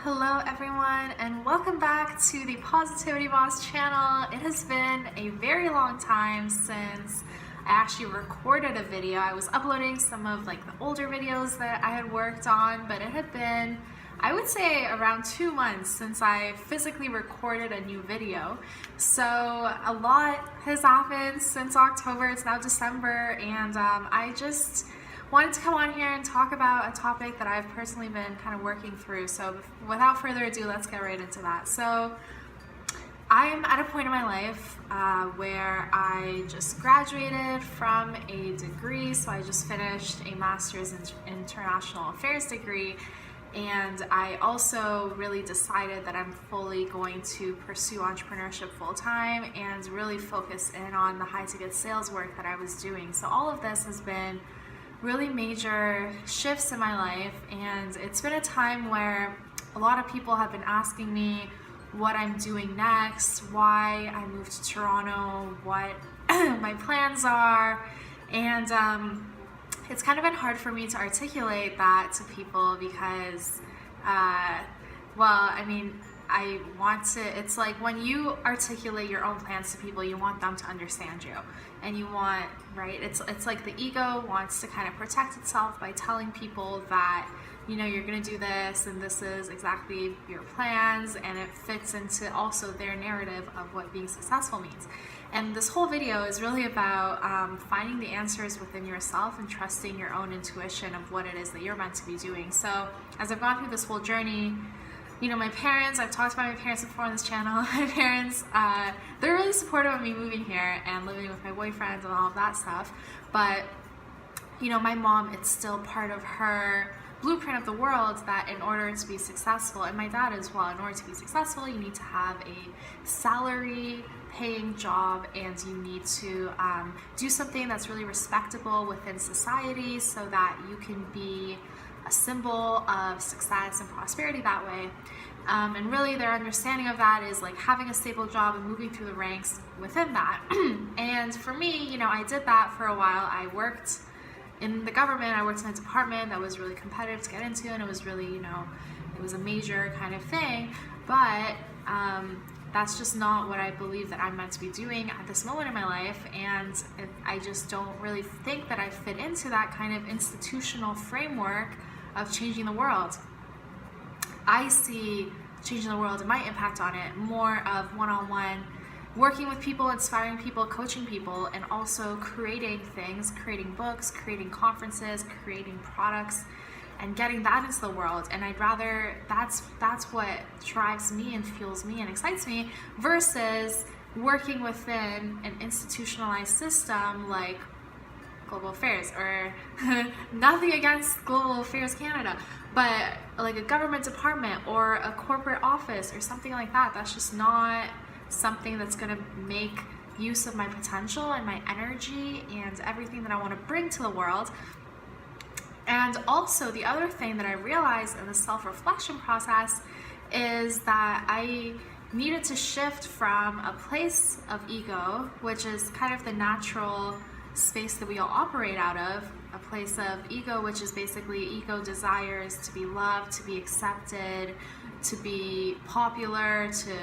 Hello everyone, and welcome back to the Positivity Boss channel. It has been a very long time since I actually recorded a video. I was uploading some of the older videos that I had worked on, but it had been, I would say, around 2 months since I physically recorded a new video. So a lot has happened since October. It's now December, and I just wanted to come on here and talk about a topic that I've personally been kind of working through. So without further ado, let's get right into that. So I'm at a point in my life where I just graduated from a degree. So I just finished a master's in international affairs degree. And I also really decided that I'm fully going to pursue entrepreneurship full-time and really focus in on the high-ticket sales work that I was doing. So all of this has been really major shifts in my life, and it's been a time where a lot of people have been asking me what I'm doing next, why I moved to Toronto, what my plans are, and it's kind of been hard for me to articulate that to people because, it's like when you articulate your own plans to people, you want them to understand you, and you want, right? It's like the ego wants to kind of protect itself by telling people that, you know, you're gonna do this and this is exactly your plans, and it fits into also their narrative of what being successful means. And this whole video is really about finding the answers within yourself and trusting your own intuition of what it is that you're meant to be doing. So as I've gone through this whole journey, you know, my parents, I've talked about my parents before on this channel. My parents, they're really supportive of me moving here and living with my boyfriend and all of that stuff. But, you know, my mom, it's still part of her blueprint of the world that in order to be successful, and my dad as well, in order to be successful, you need to have a salary paying job, and you need to do something that's really respectable within society so that you can be a symbol of success and prosperity that way. And really their understanding of that is like having a stable job and moving through the ranks within that. And for me, you know, I did that for a while. I worked in the government. I worked in a department that was really competitive to get into, and it was really, you know, it was a major kind of thing. But that's just not what I believe that I'm meant to be doing at this moment in my life, and I just don't really think that I fit into that kind of institutional framework of changing the world. I see changing the world and my impact on it more of one-on-one, working with people, inspiring people, coaching people, and also creating things, creating books, creating conferences, creating products, and getting that into the world. And I'd rather, that's what drives me and fuels me and excites me, versus working within an institutionalized system like Global Affairs, or nothing against Global Affairs Canada, but like a government department or a corporate office or something like that. That's just not something that's going to make use of my potential and my energy and everything that I want to bring to the world. And also the other thing that I realized in the self-reflection process is that I needed to shift from a place of ego, which is kind of the natural space that we all operate out of, a place of ego, which is basically ego desires to be loved, to be accepted, to be popular, to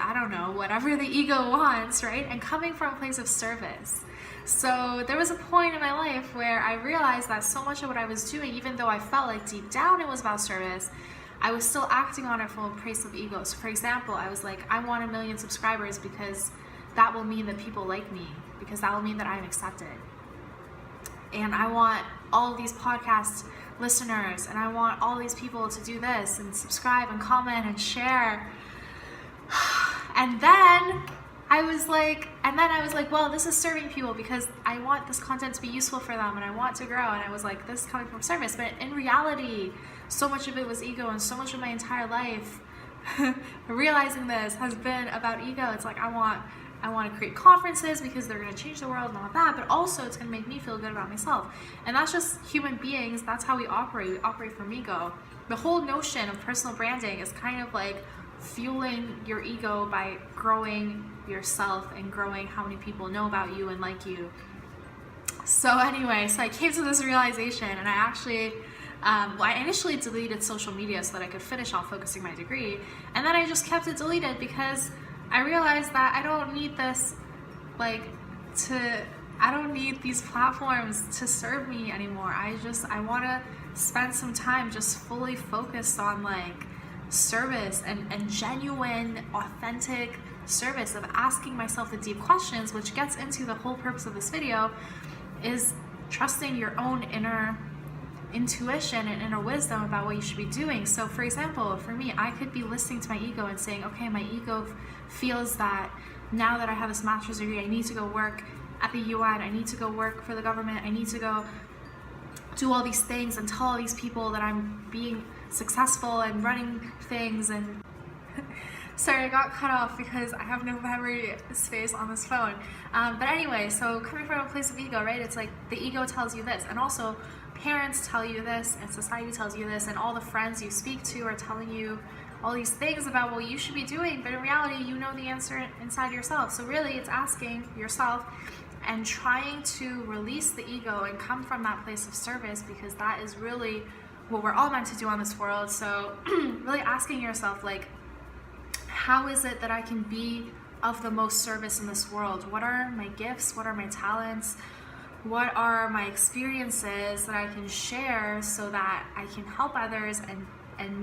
I don't know, whatever the ego wants, right? And coming from a place of service. So there was a point in my life where I realized that so much of what I was doing, even though I felt like deep down it was about service, I was still acting on it from a place of ego. So for example, I was like, I want 1 million subscribers because that will mean that people like me, because that will mean that I'm accepted. And I want all of these podcast listeners, and I want all these people to do this and subscribe and comment and share. And then I was like, well, this is serving people because I want this content to be useful for them and I want to grow. And I was like, this is coming from service. But in reality, so much of it was ego, and so much of my entire life realizing this has been about ego. It's like I want to create conferences because they're going to change the world and all of that, but also it's going to make me feel good about myself. And that's just human beings. That's how we operate. We operate from ego. The whole notion of personal branding is kind of like fueling your ego by growing yourself and growing how many people know about you and like you. So anyway, so I came to this realization, and I actually Well, I initially deleted social media so that I could finish off focusing my degree, and then I just kept it deleted because I realized that I don't need this, like, I don't need these platforms to serve me anymore. I want to spend some time just fully focused on like service and genuine, authentic service of asking myself the deep questions, which gets into the whole purpose of this video, is trusting your own inner intuition and inner wisdom about what you should be doing. So for example, for me, I could be listening to my ego and saying, okay, my ego feels that now that I have this master's degree, I need to go work at the UN, I need to go work for the government, I need to go do all these things and tell all these people that I'm being successful and running things. And sorry, I got cut off because I have no memory space on this phone. But anyway, so coming from a place of ego, right? It's like the ego tells you this, and also parents tell you this, and society tells you this, and all the friends you speak to are telling you all these things about what you should be doing, but in reality, you know the answer inside yourself. So really, it's asking yourself and trying to release the ego and come from that place of service, because that is really what we're all meant to do on this world. So really asking yourself, like, how is it that I can be of the most service in this world? What are my gifts? What are my talents? What are my experiences that I can share so that I can help others and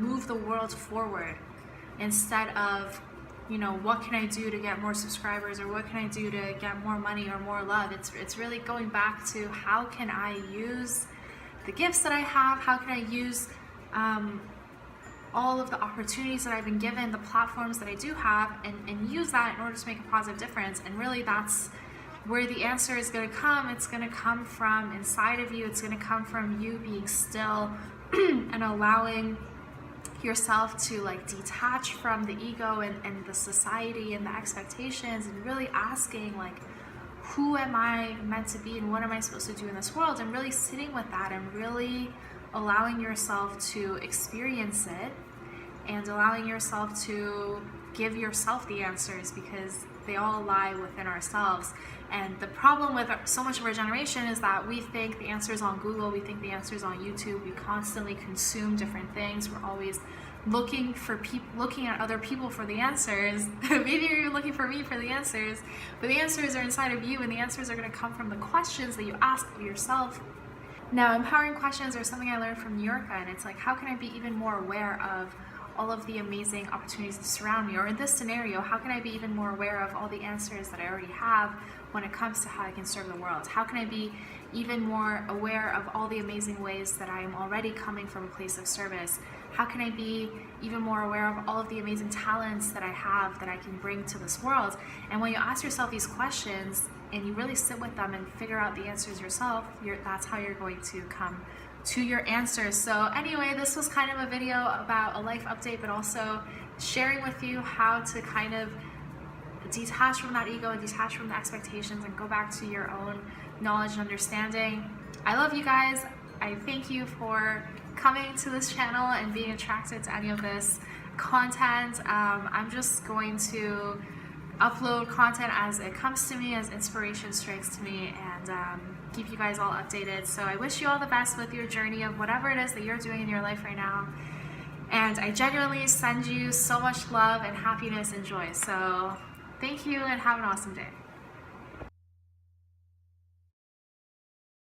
move the world forward, instead of, you know, what can I do to get more subscribers, or what can I do to get more money or more love? It's really going back to how can I use the gifts that I have, how can I use all of the opportunities that I've been given, the platforms that I do have, and use that in order to make a positive difference. And really that's where the answer is going to come. It's going to come from inside of you. It's going to come from you being still and allowing yourself to like detach from the ego and the society and the expectations, and really asking, like, who am I meant to be and what am I supposed to do in this world, and really sitting with that and really allowing yourself to experience it and allowing yourself to give yourself the answers, because they all lie within ourselves. And the problem with so much of our generation is that we think the answer is on Google, we think the answer is on YouTube, we constantly consume different things, we're always looking at other people for the answers. Maybe you're looking for me for the answers, but the answers are inside of you, and the answers are going to come from the questions that you ask yourself. Now, empowering questions are something I learned from New York, and it's like, how can I be even more aware of all of the amazing opportunities that surround me? Or in this scenario, how can I be even more aware of all the answers that I already have when it comes to how I can serve the world? How can I be even more aware of all the amazing ways that I am already coming from a place of service? How can I be even more aware of all of the amazing talents that I have that I can bring to this world? And when you ask yourself these questions and you really sit with them and figure out the answers yourself, that's how you're going to come to your answers. So anyway, this was kind of a video about a life update, but also sharing with you how to kind of detach from that ego and detach from the expectations and go back to your own knowledge and understanding. I love you guys. I thank you for coming to this channel and being attracted to any of this content. I'm just going to upload content as it comes to me, as inspiration strikes to me, and keep you guys all updated. So I wish you all the best with your journey of whatever it is that you're doing in your life right now. And I genuinely send you so much love and happiness and joy. So thank you and have an awesome day.